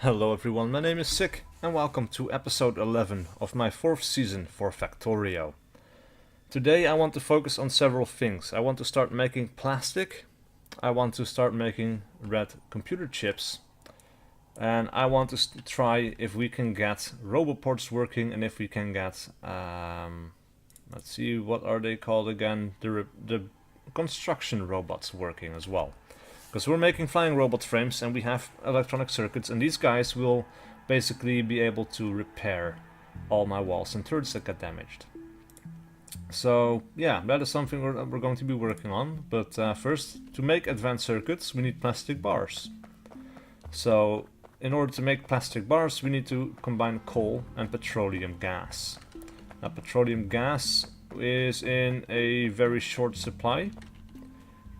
Hello everyone, my name is SiC and welcome to episode 11 of my 4th season for Factorio. Today I want to focus on several things. I want to start making plastic, I want to start making red computer chips, and I want to try if we can get roboports working and if we can get, let's see, what are they called again, the construction robots working as well. Because we're making flying robot frames and we have electronic circuits, and these guys will basically be able to repair all my walls and turrets that get damaged. So yeah, that is something we're going to be working on. But first, to make advanced circuits we need plastic bars. So in order to make plastic bars we need to combine coal and petroleum gas. Now petroleum gas is in a very short supply,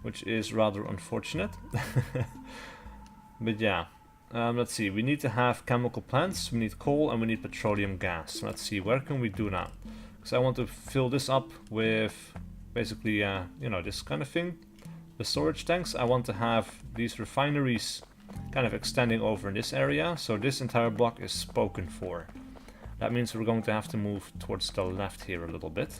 which is rather unfortunate. But yeah, let's see, we need to have chemical plants, we need coal, and we need petroleum gas. Let's see, where can we do that? Because I want to fill this up with basically, you know, this kind of thing. The storage tanks, I want to have these refineries kind of extending over in this area, so this entire block is spoken for. That means we're going to have to move towards the left here a little bit.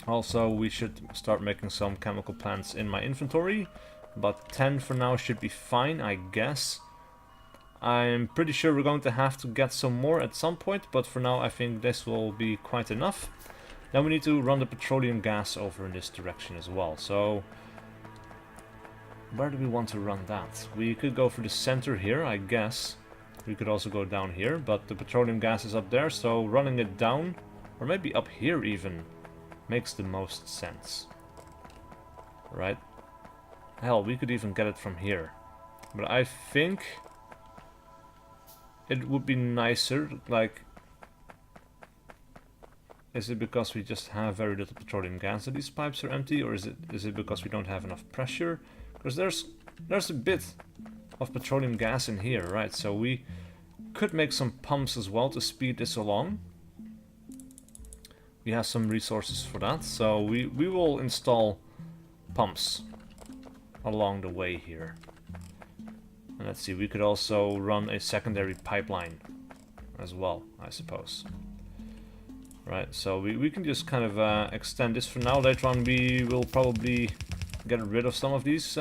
Also, we should start making some chemical plants in my inventory. About 10 for now should be fine, I guess. I'm pretty sure we're going to have to get some more at some point, but for now I think this will be quite enough. Then we need to run the petroleum gas over in this direction as well. So, where do we want to run that? We could go for the center here, I guess. We could also go down here, but the petroleum gas is up there, so running it down, or maybe up here even, makes the most sense. Right? Hell, we could even get it from here. But I think it would be nicer, like... Is it because we just have very little petroleum gas that these pipes are empty? Or is it because we don't have enough pressure? Because there's a bit of petroleum gas in here, right? So we could make some pumps as well to speed this along. We have some resources for that, so we will install pumps along the way here. And let's see, we could also run a secondary pipeline as well, I suppose. Right, so we can just kind of extend this for now. Later on we will probably get rid of some of these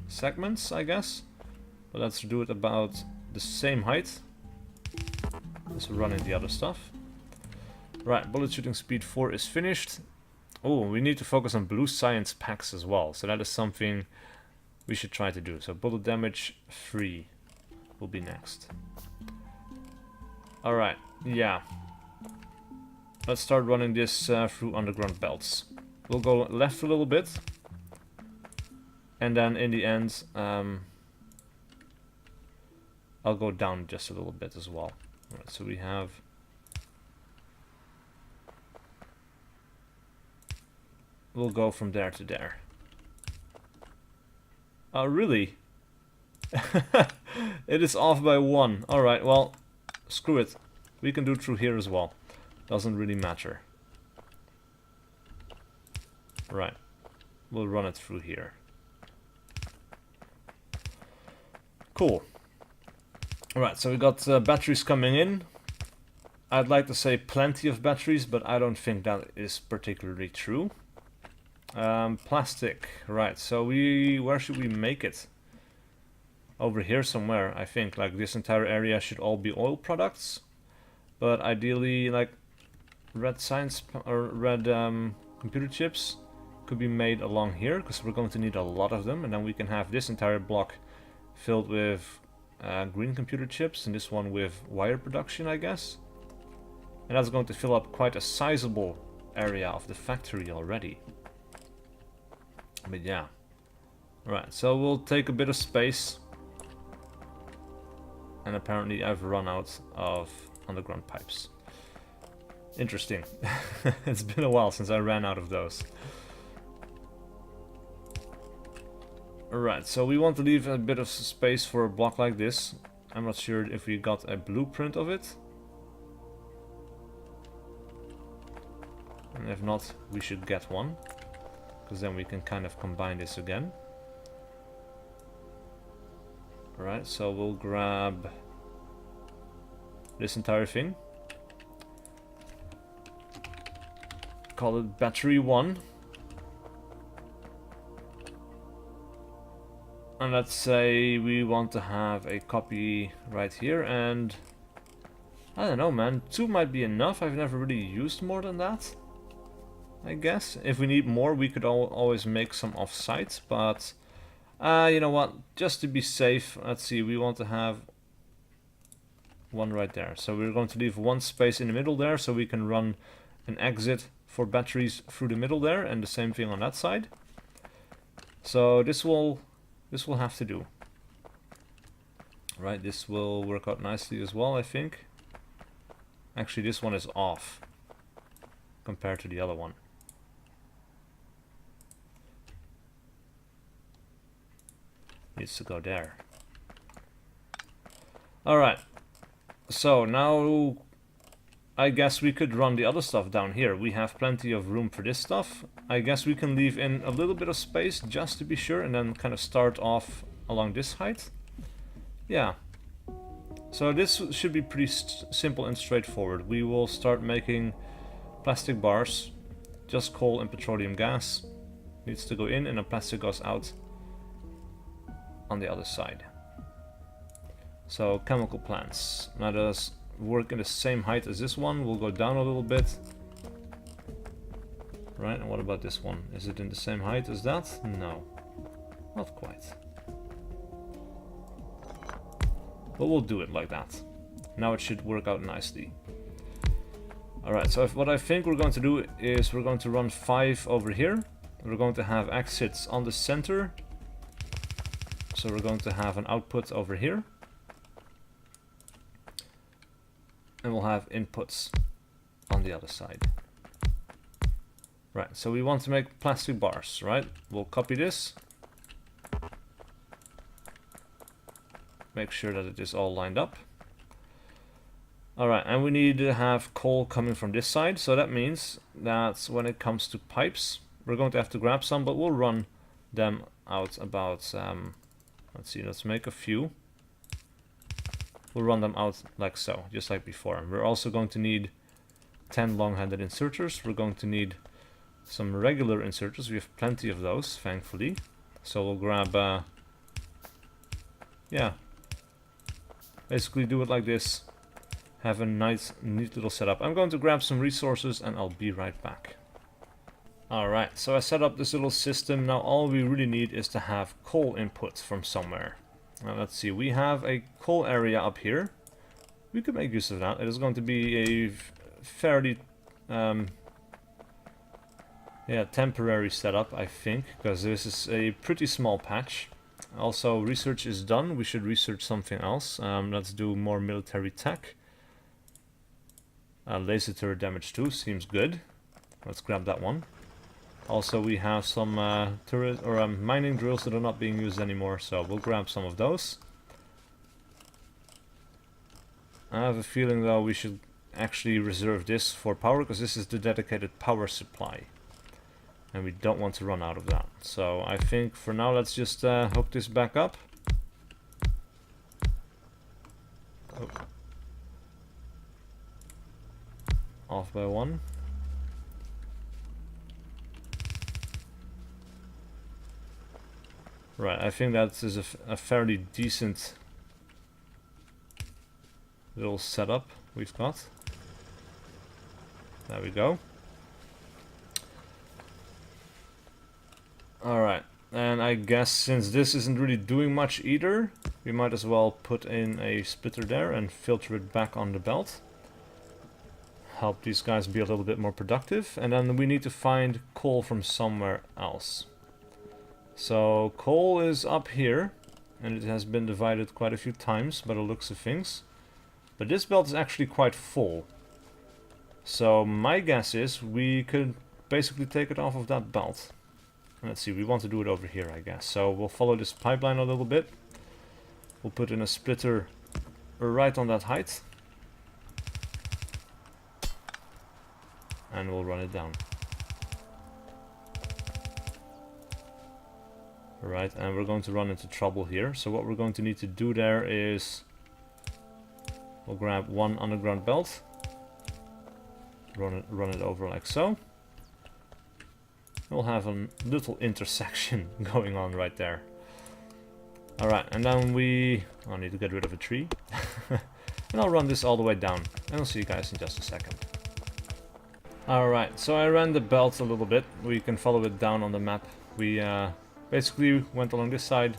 segments, I guess. But let's do it about the same height as we're running the other stuff. Right, bullet shooting speed 4 is finished. Oh, we need to focus on blue science packs as well. So that is something we should try to do. So bullet damage 3 will be next. Alright, yeah. Let's start running this through underground belts. We'll go left a little bit. And then in the end, I'll go down just a little bit as well. Alright, so we have... We'll go from there to there. Oh, really? It is off by 1. Alright, well, screw it. We can do it through here as well. Doesn't really matter. Right. We'll run it through here. Cool. Alright, so we got batteries coming in. I'd like to say plenty of batteries, but I don't think that is particularly true. Plastic, right, so where should we make it? Over here somewhere, I think. Like, this entire area should all be oil products, but ideally, like, red science or red computer chips could be made along here, because we're going to need a lot of them, and then we can have this entire block filled with green computer chips, and this one with wire production, I guess. And that's going to fill up quite a sizable area of the factory already. But yeah. Right, so we'll take a bit of space. And apparently I've run out of underground pipes. Interesting. It's been a while since I ran out of those. Alright, so we want to leave a bit of space for a block like this. I'm not sure if we got a blueprint of it. And if not, we should get one. Because then we can kind of combine this again. Alright, so we'll grab this entire thing. Call it battery 1. And let's say we want to have a copy right here, and I don't know, man, 2 might be enough. I've never really used more than that, I guess. If we need more, we could always make some off-site, but you know what, just to be safe, let's see, we want to have 1 right there. So we're going to leave 1 space in the middle there, so we can run an exit for batteries through the middle there, and the same thing on that side. So this will have to do. Right, this will work out nicely as well, I think. Actually, this one is off compared to the other one. Needs to go there. Alright, so now I guess we could run the other stuff down here. We have plenty of room for this stuff. I guess we can leave in a little bit of space just to be sure, and then kind of start off along this height. Yeah. So this should be pretty simple and straightforward. We will start making plastic bars. Just coal and petroleum gas needs to go in, and the plastic goes out on the other side. So chemical plants. Now does work in the same height as this one. We'll go down a little bit. Right, and what about this one? Is it in the same height as that? No, not quite. But we'll do it like that. Now it should work out nicely. Alright, so what I think we're going to do is we're going to run 5 over here. We're going to have exits on the center. So we're going to have an output over here. And we'll have inputs on the other side. Right, so we want to make plastic bars, right? We'll copy this. Make sure that it is all lined up. Alright, and we need to have coal coming from this side, so that means that when it comes to pipes, we're going to have to grab some, but we'll run them out about, let's see, let's make a few. We'll run them out like so, just like before. And we're also going to need 10 long-handed inserters. We're going to need some regular inserters. We have plenty of those, thankfully. So we'll grab, yeah, basically do it like this. Have a nice, neat little setup. I'm going to grab some resources and I'll be right back. Alright, so I set up this little system. Now all we really need is to have coal inputs from somewhere. Now let's see, we have a coal area up here. We could make use of that. It is going to be a fairly temporary setup, I think, because this is a pretty small patch. Also, research is done. We should research something else. Let's do more military tech. Laser turret damage 2 seems good. Let's grab that one. Also, we have some turret or mining drills that are not being used anymore, so we'll grab some of those. I have a feeling though we should actually reserve this for power, because this is the dedicated power supply. And we don't want to run out of that. So I think for now let's just hook this back up. Oh. Off by 1. Right, I think that is a fairly decent little setup we've got. There we go. Alright, and I guess since this isn't really doing much either, we might as well put in a splitter there and filter it back on the belt. Help these guys be a little bit more productive. And then we need to find coal from somewhere else. So coal is up here, and it has been divided quite a few times by the looks of things. But this belt is actually quite full. So my guess is we could basically take it off of that belt. Let's see, we want to do it over here, I guess. So we'll follow this pipeline a little bit. We'll put in a splitter right on that height. And we'll run it down. Right, and we're going to run into trouble here. So what we're going to need to do there is we'll grab one underground belt, run it over like so. We'll have a little intersection going on right there. Alright, and then I'll need to get rid of a tree. And I'll run this all the way down. And I'll see you guys in just a second. Alright, so I ran the belt a little bit. We can follow it down on the map. We basically went along this side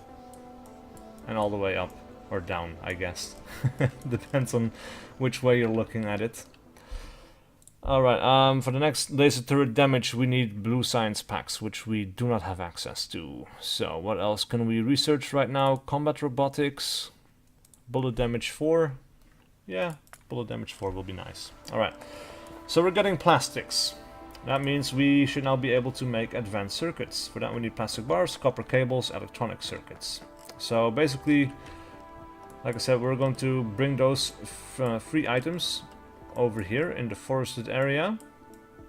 and all the way up. Or down, I guess. Depends on which way you're looking at it. Alright, for the next laser turret damage we need blue science packs, which we do not have access to. So, what else can we research right now? Combat robotics, bullet damage 4. Yeah, bullet damage 4 will be nice. Alright, so we're getting plastics. That means we should now be able to make advanced circuits. For that we need plastic bars, copper cables, electronic circuits. So basically, like I said, we're going to bring those free items over here in the forested area,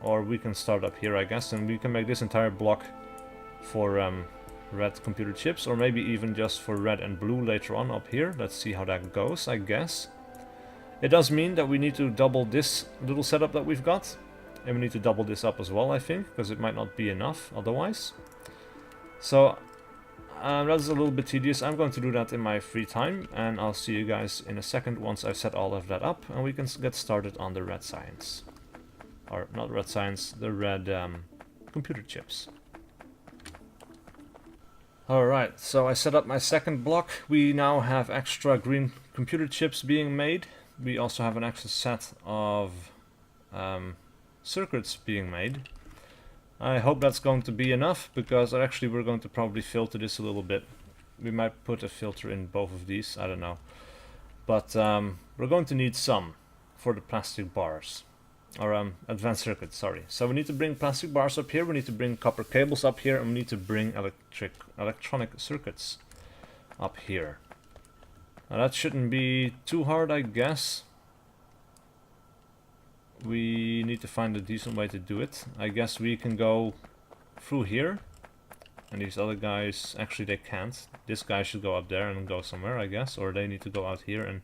or we can start up here, I guess, and we can make this entire block for red computer chips, or maybe even just for red and blue later on up here. Let's see how that goes, I guess. It does mean that we need to double this little setup that we've got, and we need to double this up as well, I think, because it might not be enough otherwise. So that's a little bit tedious. I'm going to do that in my free time, and I'll see you guys in a second once I've set all of that up, and we can get started on the red science. Or, not red science, the red computer chips. Alright, so I set up my second block. We now have extra green computer chips being made. We also have an extra set of circuits being made. I hope that's going to be enough, because actually we're going to probably filter this a little bit. We might put a filter in both of these, I don't know. But we're going to need some for the plastic bars. Or advanced circuits, sorry. So we need to bring plastic bars up here, we need to bring copper cables up here, and we need to bring electronic circuits up here. Now that shouldn't be too hard, I guess. We need to find a decent way to do it. I guess we can go through here. And these other guys, actually they can't. This guy should go up there and go somewhere, I guess. Or they need to go out here and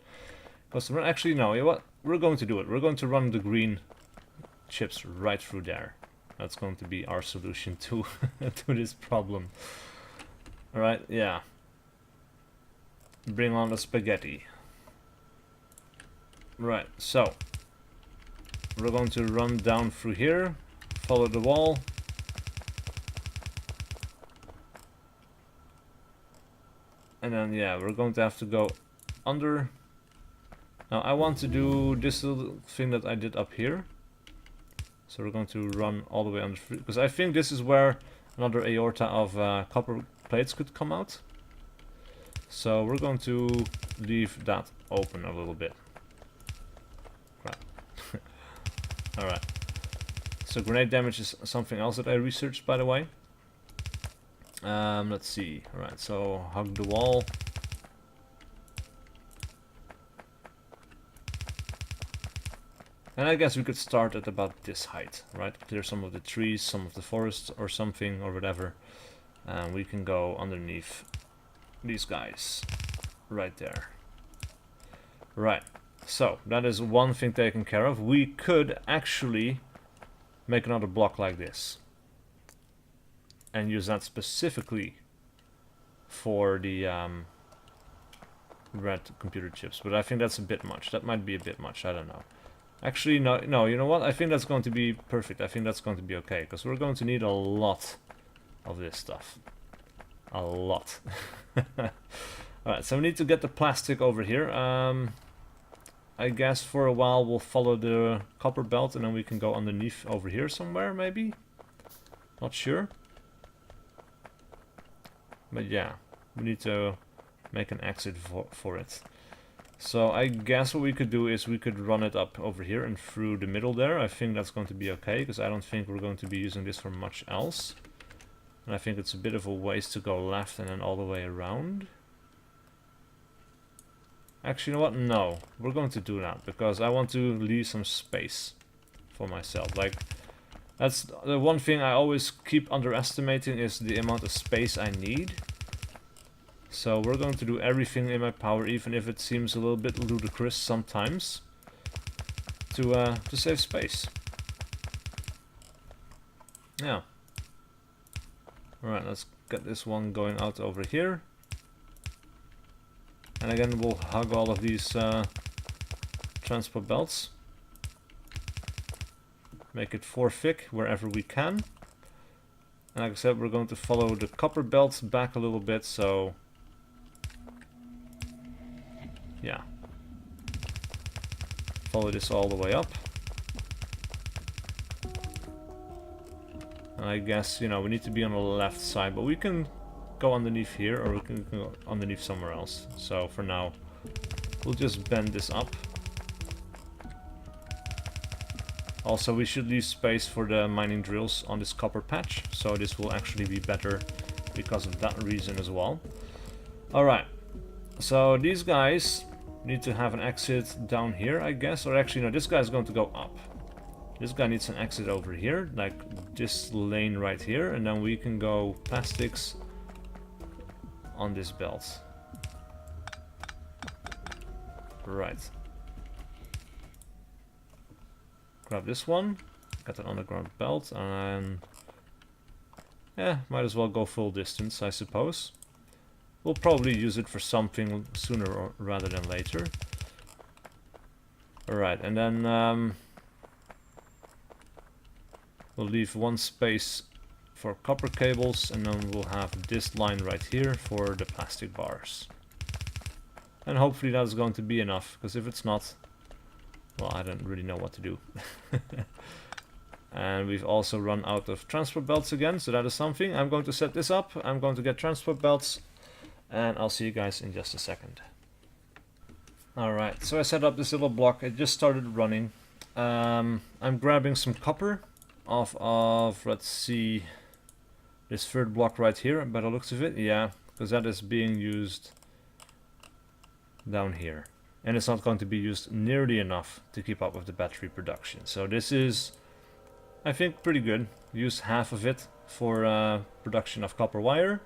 go somewhere. Actually, no, you know what? We're going to do it. We're going to run the green chips right through there. That's going to be our solution to, to this problem. Alright, yeah. Bring on the spaghetti. Right, so we're going to run down through here, follow the wall. And then, yeah, we're going to have to go under. Now, I want to do this little thing that I did up here. So we're going to run all the way under, because I think this is where another aorta of copper plates could come out. So we're going to leave that open a little bit. Alright, so grenade damage is something else that I researched, by the way. Let's see. Alright, so hug the wall. And I guess we could start at about this height, right? Clear some of the trees, some of the forest or something or whatever. And we can go underneath these guys right there. Right. So, that is one thing taken care of. We could actually make another block like this. And use that specifically for the red computer chips. But I think that's a bit much. That might be a bit much, I don't know. Actually, no, you know what? I think that's going to be perfect. I think that's going to be okay. Because we're going to need a lot of this stuff. A lot. Alright, so we need to get the plastic over here. I guess for a while we'll follow the copper belt and then we can go underneath over here somewhere, maybe? Not sure. But yeah, we need to make an exit for it. So I guess what we could do is we could run it up over here and through the middle there. I think that's going to be okay, because I don't think we're going to be using this for much else. And I think it's a bit of a waste to go left and then all the way around. Actually, you know what? No, we're going to do that because I want to leave some space for myself. Like, that's the one thing I always keep underestimating is the amount of space I need. So we're going to do everything in my power, even if it seems a little bit ludicrous sometimes, to save space. Yeah. Alright, let's get this one going out over here. And again, we'll hug all of these transport belts. Make it 4 thick wherever we can. And like I said, we're going to follow the copper belt back a little bit, so... yeah. Follow this all the way up. And I guess, you know, we need to be on the left side, but we can go underneath here, or we can go underneath somewhere else. So for now, we'll just bend this up. Also, we should leave space for the mining drills on this copper patch, so this will actually be better because of that reason as well. Alright, so these guys need to have an exit down here, I guess, or actually no, this guy is going to go up. This guy needs an exit over here, like this lane right here, and then we can go plastics on this belt. Right. Grab this one, got an underground belt, and yeah, might as well go full distance, I suppose. We'll probably use it for something sooner rather than later. Alright, and then we'll leave one space for copper cables, and then we'll have this line right here for the plastic bars. And hopefully that's going to be enough, because if it's not, well, I don't really know what to do. And we've also run out of transport belts again, so that is something. I'm going to set this up, I'm going to get transport belts, and I'll see you guys in just a second. Alright, so I set up this little block, it just started running. I'm grabbing some copper off of, let's see, this third block right here, by the looks of it. Yeah, because that is being used down here. And it's not going to be used nearly enough to keep up with the battery production. So this is, I think, pretty good. Use half of it for production of copper wire.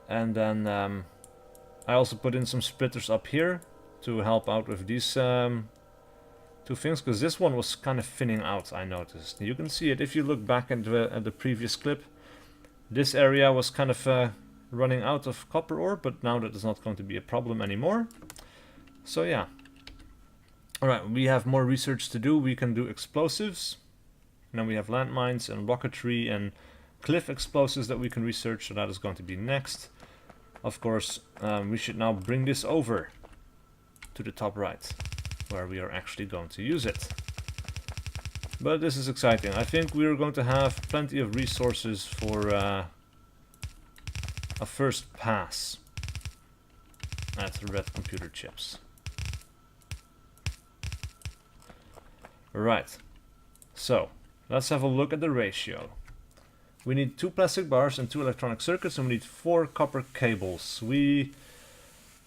And then I also put in some splitters up here to help out with these two things, because this one was kind of thinning out, I noticed. You can see it if you look back at the previous clip. This area was kind of running out of copper ore, but now that is not going to be a problem anymore. So yeah. Alright, we have more research to do. We can do explosives. And then we have landmines and rocketry and cliff explosives that we can research, so that is going to be next. Of course, we should now bring this over to the top right, where we are actually going to use it. But this is exciting. I think we are going to have plenty of resources for a first pass at red computer chips. Right, so let's have a look at the ratio. We need 2 plastic bars and 2 electronic circuits, and we need 4 copper cables. We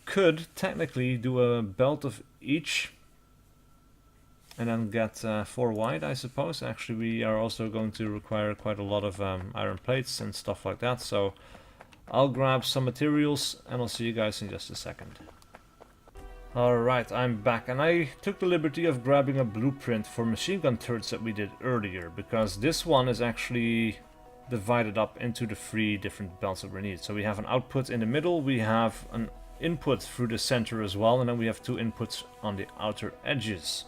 could technically do a belt of each and then get 4 wide, I suppose. Actually, we are also going to require quite a lot of iron plates and stuff like that, so I'll grab some materials and I'll see you guys in just a second. Alright, I'm back, and I took the liberty of grabbing a blueprint for machine gun turrets that we did earlier, because this one is actually divided up into the 3 different belts that we need. So we have an output in the middle, we have an input through the center as well, and then we have 2 inputs on the outer edges.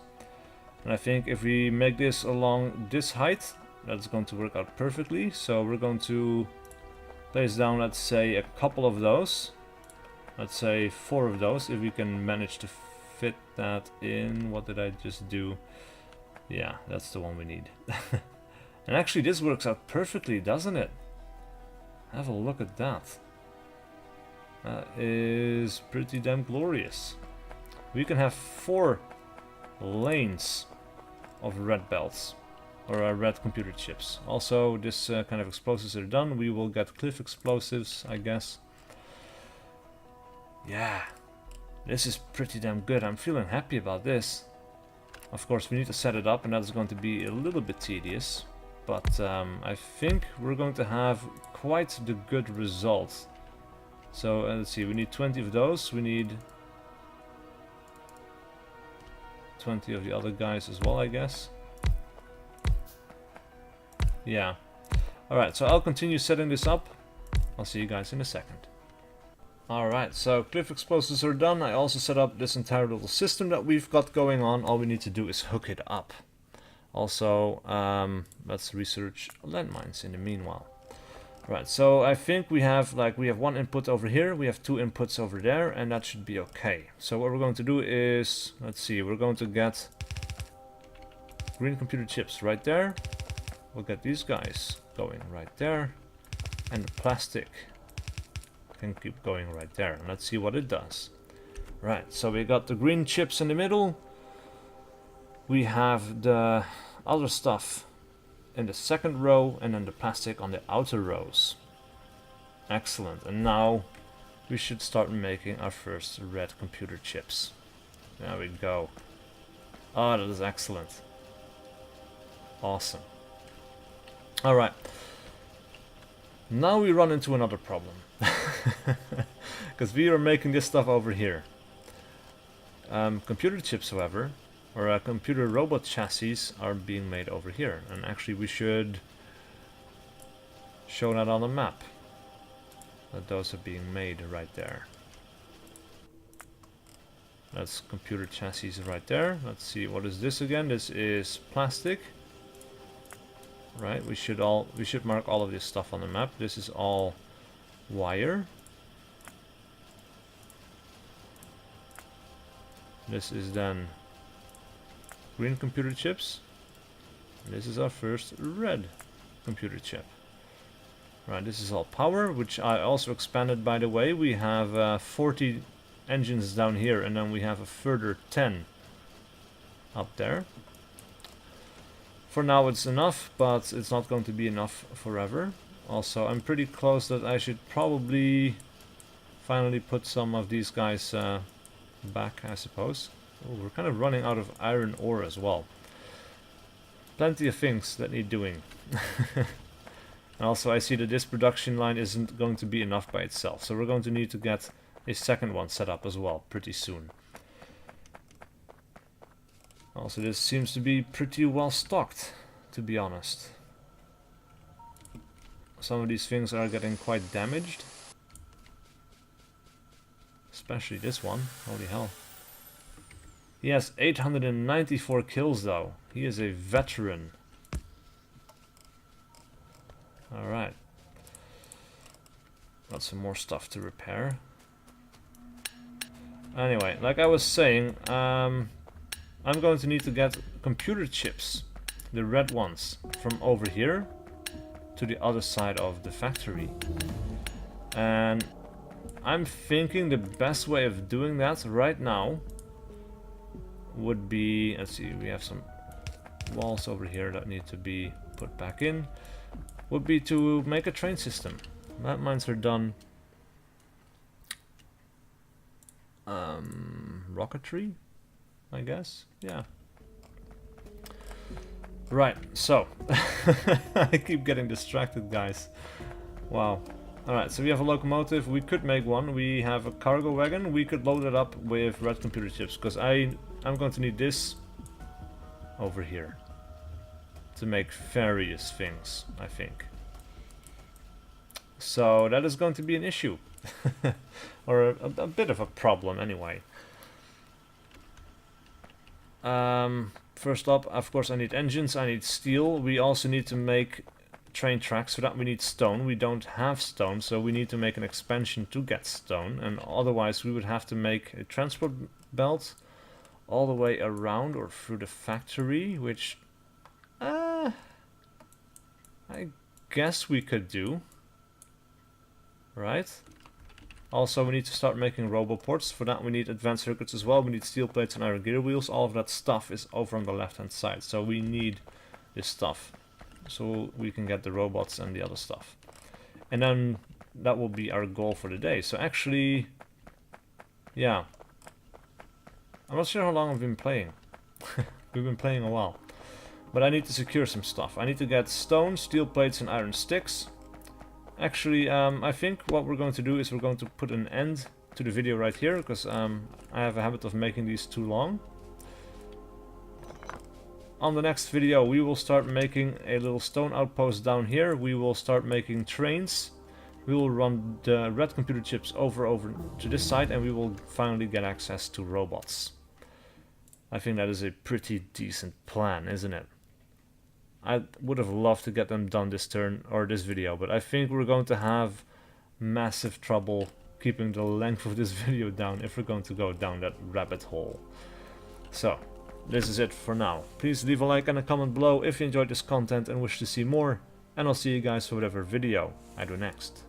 And I think if we make this along this height, that's going to work out perfectly. So we're going to place down, let's say, a couple of those. Let's say 4 of those, if we can manage to fit that in. What did I just do? Yeah, that's the one we need. And actually this works out perfectly, doesn't it? Have a look at that. That is pretty damn glorious. We can have 4 lanes of red belts, or red computer chips. Also, this kind of explosives are done. We will get cliff explosives, I guess. Yeah, this is pretty damn good. I'm feeling happy about this. Of course, we need to set it up, and that's going to be a little bit tedious. But I think we're going to have quite the good result. So let's see, we need 20 of those. We need 20 of the other guys as well, I guess. Yeah. Alright, so I'll continue setting this up. I'll see you guys in a second. Alright, so cliff explosives are done. I also set up this entire little system that we've got going on. All we need to do is hook it up. Also, let's research landmines in the meanwhile. Right, so I think we have one input over here, we have 2 inputs over there, and that should be okay. So what we're going to do is, let's see, we're going to get green computer chips right there. We'll get these guys going right there, and the plastic can keep going right there. And let's see what it does. Right, so we got the green chips in the middle. We have the other stuff in the second row, and then the plastic on the outer rows. Excellent. And now we should start making our first red computer chips. There we go. Oh, that is excellent. Awesome. Alright. Now we run into another problem. Because we are making this stuff over here. Computer chips, however, or computer robot chassis are being made over here. And actually we should show that on the map. That those are being made right there. That's computer chassis right there. Let's see, what is this again? This is plastic. Right, we should mark all of this stuff on the map. This is all wire. This is then green computer chips. This is our first red computer chip. Right, this is all power, which I also expanded, by the way. We have 40 engines down here, and then we have a further 10 up there. For now it's enough, but it's not going to be enough forever. Also, I'm pretty close that I should probably finally put some of these guys back, I suppose. Oh, we're kind of running out of iron ore as well. Plenty of things that need doing. And also I see that this production line isn't going to be enough by itself, so we're going to need to get a second one set up as well pretty soon. Also, this seems to be pretty well stocked, to be honest. Some of these things are getting quite damaged. Especially this one. Holy hell. He has 894 kills though. He is a veteran. Alright. Got some more stuff to repair. Anyway, like I was saying, I'm going to need to get computer chips, the red ones, from over here to the other side of the factory. And I'm thinking the best way of doing that right now would be, let's see, we have some walls over here that need to be put back in, would be to make a train system. Landmines are done. Rocketry, I guess. Yeah. Right, so I keep getting distracted, guys. Wow. Alright, so we have a locomotive. We could make one. We have a cargo wagon. We could load it up with red computer chips, because I'm going to need this over here to make various things, I think. So that is going to be an issue. Or a bit of a problem anyway. First up, of course, I need engines, I need steel. We also need to make train tracks. For that we need stone. We don't have stone, so we need to make an expansion to get stone. And otherwise we would have to make a transport belt all the way around or through the factory, which I guess we could do. Right? Also, we need to start making roboports. For that we need advanced circuits as well. We need steel plates and iron gear wheels. All of that stuff is over on the left hand side. So we need this stuff, so we can get the robots and the other stuff. And then that will be our goal for the day. So actually, yeah. I'm not sure how long I've been playing. We've been playing a while. But I need to secure some stuff. I need to get stone, steel plates and iron sticks. Actually, I think what we're going to do is we're going to put an end to the video right here, because I have a habit of making these too long. On the next video we will start making a little stone outpost down here. We will start making trains. We will run the red computer chips over to this side, and we will finally get access to robots. I think that is a pretty decent plan, isn't it? I would have loved to get them done this turn or this video, but I think we're going to have massive trouble keeping the length of this video down if we're going to go down that rabbit hole. So, this is it for now. Please leave a like and a comment below if you enjoyed this content and wish to see more, and I'll see you guys for whatever video I do next.